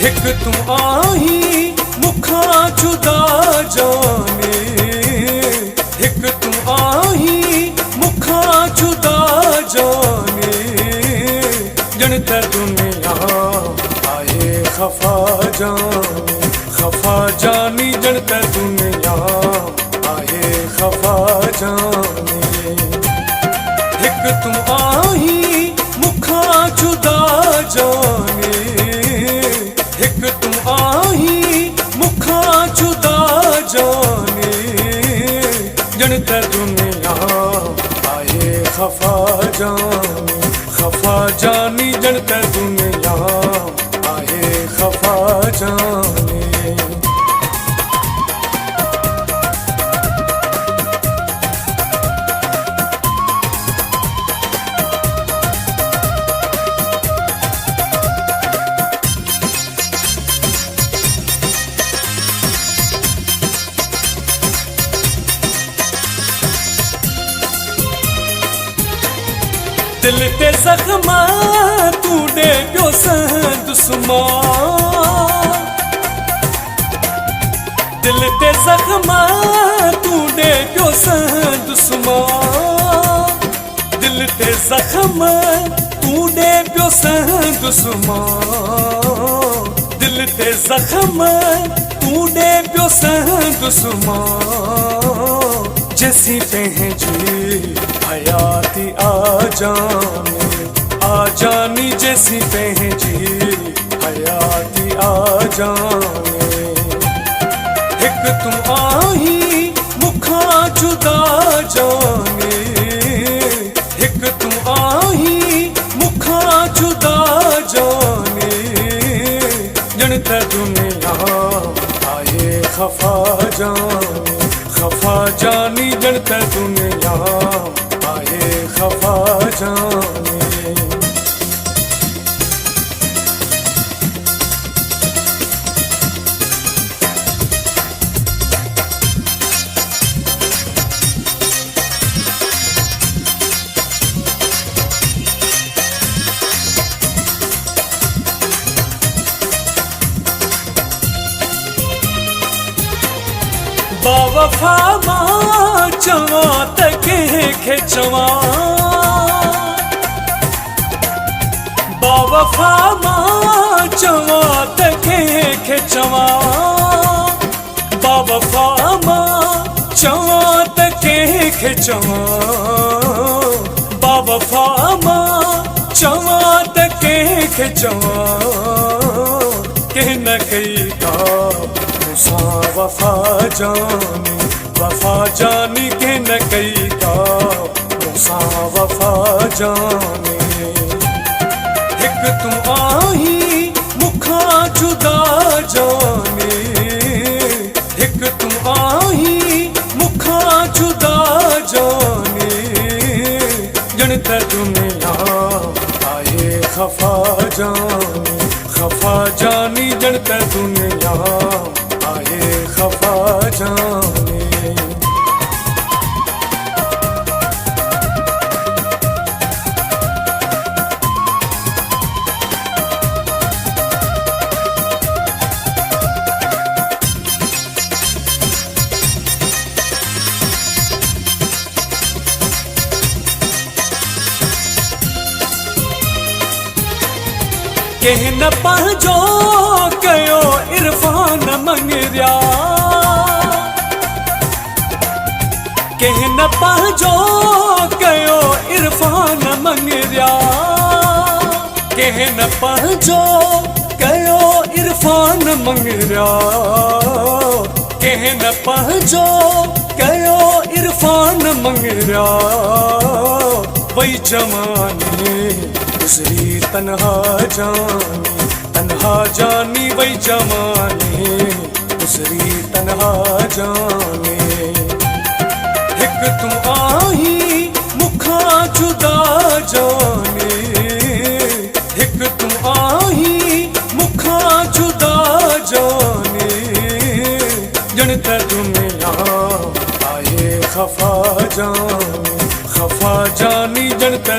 हिक तू आही मुखा जुदा जाने, हिक तू आही मुखा जुदा जाने, जणत दुनिया आए खफा जाने, खफा जानी जणत दुनिया आए खफा जाने। हिक तू आही मुखा जुदा जाने, हिक तू आही मुखा जुदा जाने, जणत दुनिया आए खफा जाने, खफा जानी जणत दुनिया आए खफा जाने। दिल ते जख्म तू दे पियो दुस्मा, दिल ते जख्म तू दे पियो दुस्मा, दिल ते जख्म तू दे पियो दुस्मा, दिल ते जख्म तू दे पियो दुस्मा, जैसी पहजी हयाती आ जानी, जैसी पहजी हयाती आ जाने। हिक तू आही मुखा जुदा जाने, हिक तू आही मुखा जुदा जाने, जणत दुनिया आए खफा जाने, खफा जानी जणत दुनिया आए खफा जाने। बावफा मां चवा त कंहिंखे चवा, बावफा मां चवा त कंहिंखे चवा, बावफा मां चवा त कंहिंखे चवा, बावफा मां चवा त कंहिंखे चवा, कंहिं न कई का मूंसां वफा जानी, वफा जानी के न कई का मूंसां वफा जानी। हिक तू आही मुखा जुदा जाने, हिक तू आही मुखा जुदा जाने, जणत दुनिया आए खफा जाने, खफा जानी जणत दुनिया आए खफा जाने। कंहिं न पंहिंजो कयो इरफान मंगरिया, कंहिं न पंहिंजो कयो इरफान मंगरिया, कंहिं न पंहिंजो कयो इरफान मंगरिया, कंहिं न पंहिंजो कयो इरफान मंगरिया, वही जमाने गुज़री तन्हा जानी, तन्हा जानी वही जमाने गुज़री तन्हा जाने। हिक तू आही मुखा जुदा जाने, हिक तू आही मुखा जुदा जाने, जणत दुनिया आए खफा जाने, खफा जानी जणत